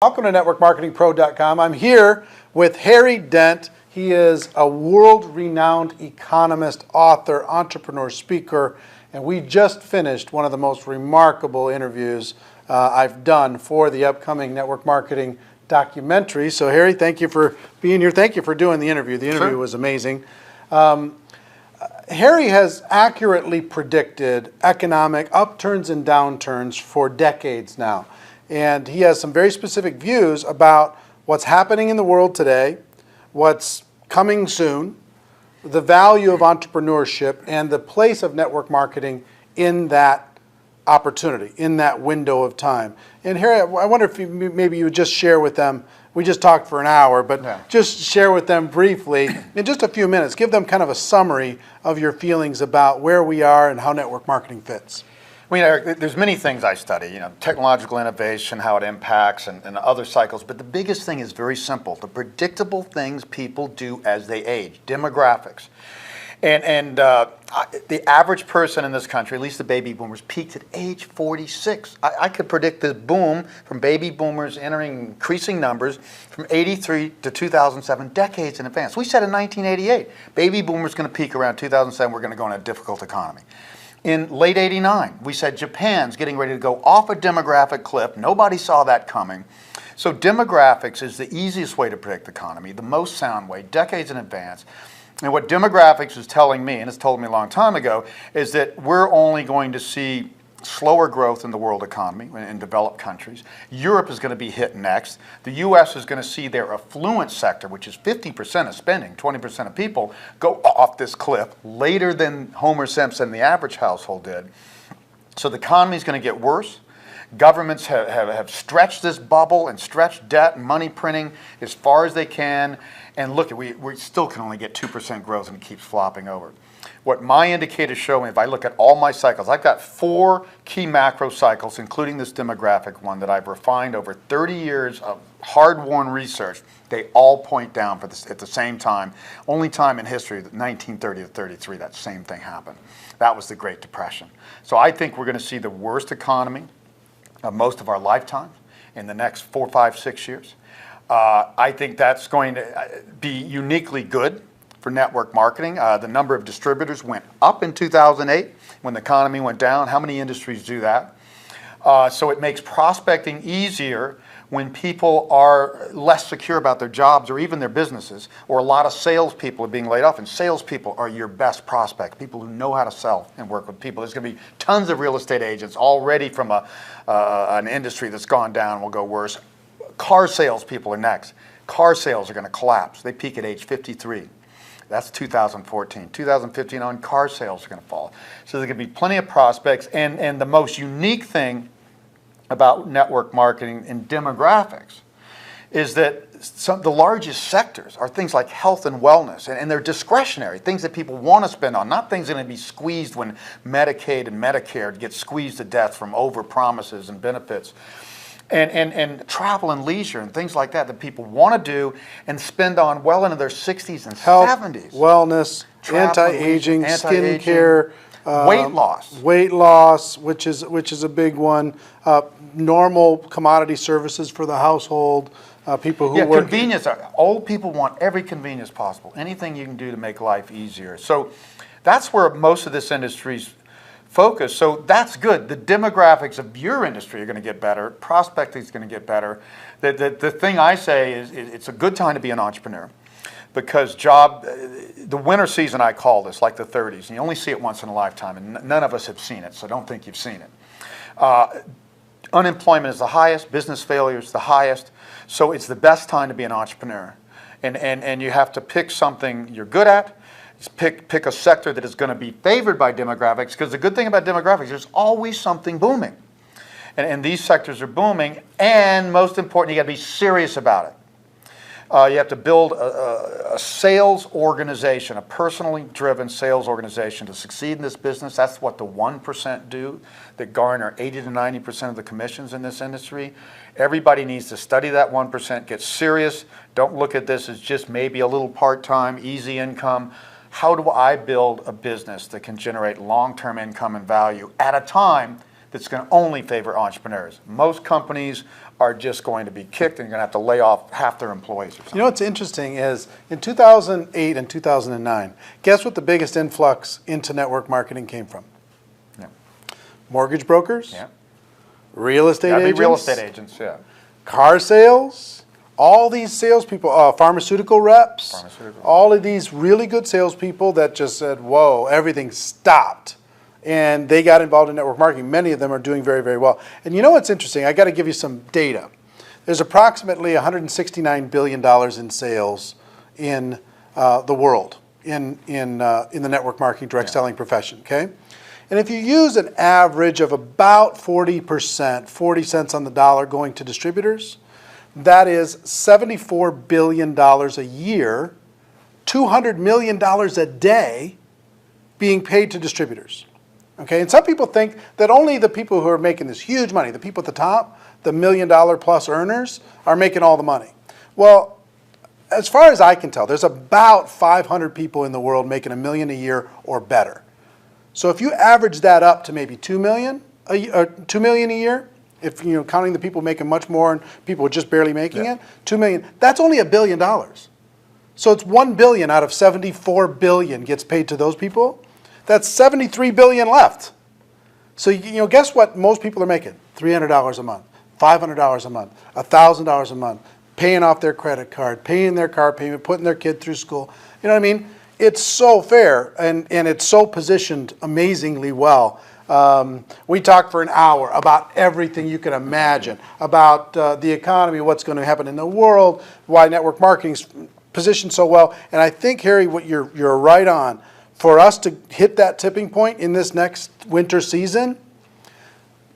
Welcome to NetworkMarketingPro.com. I'm here with Harry Dent. He is a world-renowned economist, author, entrepreneur, speaker, and we just finished one of the most remarkable interviews I've done for the upcoming network marketing documentary. So Harry, thank you for being here. Thank you for doing the interview. The interview was amazing. Harry has accurately predicted economic upturns and downturns for decades now. And he has some very specific views about what's happening in the world today, what's coming soon, the value of entrepreneurship, and the place of network marketing in that opportunity, in that window of time. And Harry, I wonder if maybe you would just share with them, we just talked for an hour, but just share with them briefly, in just a few minutes, give them kind of a summary of your feelings about where we are and how network marketing fits. Well, Eric, there's many things I study, technological innovation, how it impacts, and other cycles. But the biggest thing is very simple: the predictable things people do as they age, demographics. And the average person in this country, at least the baby boomers, peaked at age 46. I could predict this boom from baby boomers entering increasing numbers from 83 to 2007, decades in advance. We said in 1988, baby boomers going to peak around 2007. We're going to go in a difficult economy. In late '89, we said Japan's getting ready to go off a demographic cliff. Nobody saw that coming. So demographics is the easiest way to predict the economy, the most sound way, decades in advance. And what demographics is telling me, and it's told me a long time ago, is that we're only going to see slower growth in the world economy in developed countries. Europe is going to be hit next. The U.S. is going to see their affluent sector, which is 50% of spending, 20% of people, go off this cliff later than Homer Simpson, the average household, did. So the economy is going to get worse. Governments have stretched this bubble and stretched debt and money printing as far as they can. And look, we still can only get 2% growth and it keeps flopping over. What my indicators show me, if I look at all my cycles, I've got 4 key macro cycles, including this demographic one that I've refined over 30 years of hard-won research. They all point down for this at the same time. Only time in history, 1930 to 33, that same thing happened. That was the Great Depression. So I think we're going to see the worst economy of most of our lifetime in the next 4, 5, 6 years. I think that's going to be uniquely good for network marketing. The number of distributors went up in 2008 when the economy went down. How many industries do that? So it makes prospecting easier when people are less secure about their jobs or even their businesses, or a lot of salespeople are being laid off, and salespeople are your best prospect, people who know how to sell and work with people. There's going to be tons of real estate agents already from an industry that's gone down, will go worse. Car salespeople are next. Car sales are going to collapse. They peak at age 53. That's 2014. 2015 on, car sales are going to fall. So there's going to be plenty of prospects. And the most unique thing about network marketing and demographics is that the largest sectors are things like health and wellness, and they're discretionary, things that people want to spend on, not things that are going to be squeezed when Medicaid and Medicare get squeezed to death from over promises and benefits. And travel and leisure and things like that people want to do and spend on well into their 60s and Health, 70s. Wellness, anti-aging, skincare, weight loss, which is a big one. Normal commodity services for the household. People who work. Convenience. Old people want every convenience possible. Anything you can do to make life easier. So that's where most of this industry's focus. So that's good. The demographics of your industry are going to get better. Prospecting is going to get better. The thing I say is it's a good time to be an entrepreneur, because the winter season, I call this, like the 30s, and you only see it once in a lifetime, and none of us have seen it, so don't think you've seen it. Unemployment is the highest, business failure is the highest, so it's the best time to be an entrepreneur. And you have to pick something you're good at. Pick a sector that is going to be favored by demographics, because the good thing about demographics, there's always something booming. And these sectors are booming, and most important, you got to be serious about it. You have to build a sales organization, a personally driven sales organization to succeed in this business. That's what the 1% do that garner 80 to 90% of the commissions in this industry. Everybody needs to study that 1%, get serious. Don't look at this as just maybe a little part-time, easy income. How do I build a business that can generate long-term income and value at a time that's going to only favor entrepreneurs? Most companies are just going to be kicked and you're going to have to lay off half their employees or something. You know what's interesting is in 2008 and 2009, guess what the biggest influx into network marketing came from? Yeah. Mortgage brokers, Yeah. real estate Gotta be agents, real estate agents, yeah. car sales, all these salespeople, pharmaceutical reps, all of these really good salespeople that just said, whoa, everything stopped. And they got involved in network marketing. Many of them are doing very, very well. And you know what's interesting? I got to give you some data. There's approximately $169 billion in sales in the world in the network marketing direct selling profession. Okay, and if you use an average of about 40%, 40 cents on the dollar going to distributors, that is $74 billion a year, $200 million a day being paid to distributors. Okay, and some people think that only the people who are making this huge money, the people at the top, the $1 million plus earners, are making all the money. Well, as far as I can tell, there's about 500 people in the world making $1 million a year or better. So if you average that up to maybe $2 million a year, if you know counting the people making much more and people just barely making it, $2 million, that's only $1 billion. So it's $1 billion out of $74 billion gets paid to those people. That's $73 billion left. So you know, guess what most people are making? $300 a month, $500 a month, $1,000 a month, paying off their credit card, paying their car payment, putting their kid through school. You know what I mean? It's so fair, and it's so positioned amazingly well. We talked for an hour about everything you can imagine, about the economy, what's going to happen in the world, why network marketing's positioned so well. And I think, Harry, what you're right on. For us to hit that tipping point in this next winter season,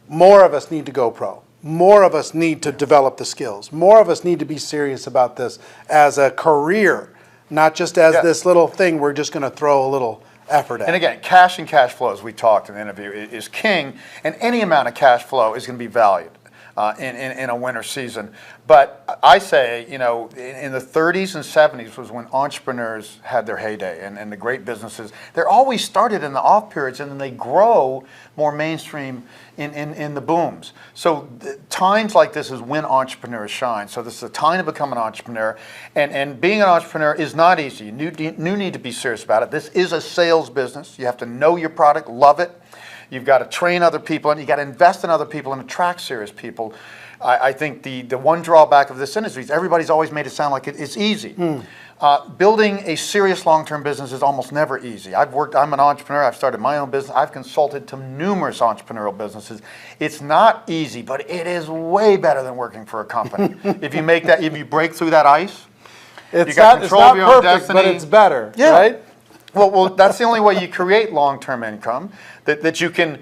more of us need to go pro. More of us need to develop the skills. More of us need to be serious about this as a career, not just as this little thing we're just going to throw a little effort at. And again, cash and cash flow, as we talked in the interview, is king, and any amount of cash flow is going to be valued in a winter season. But I say, you know, in the 30s and 70s was when entrepreneurs had their heyday, and the great businesses. They're always started in the off periods, and then they grow more mainstream in the booms. So times like this is when entrepreneurs shine. So this is a time to become an entrepreneur, and being an entrepreneur is not easy. You need to be serious about it. This is a sales business. You have to know your product, love it. You've got to train other people, and you've got to invest in other people and attract serious people. I think the one drawback of this industry is everybody's always made it sound like it's easy. Building a serious long-term business is almost never easy. I'm an entrepreneur. I've started my own business. I've consulted to numerous entrepreneurial businesses. It's not easy, but it is way better than working for a company. If you break through that ice, you got control of your own destiny. But it's better, right? Well, that's the only way you create long-term income. That you can.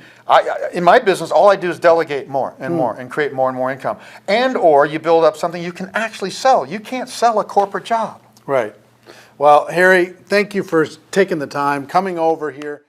In my business, all I do is delegate more and more and create more and more income. And or you build up something you can actually sell. You can't sell a corporate job. Right. Well, Harry, thank you for taking the time, coming over here.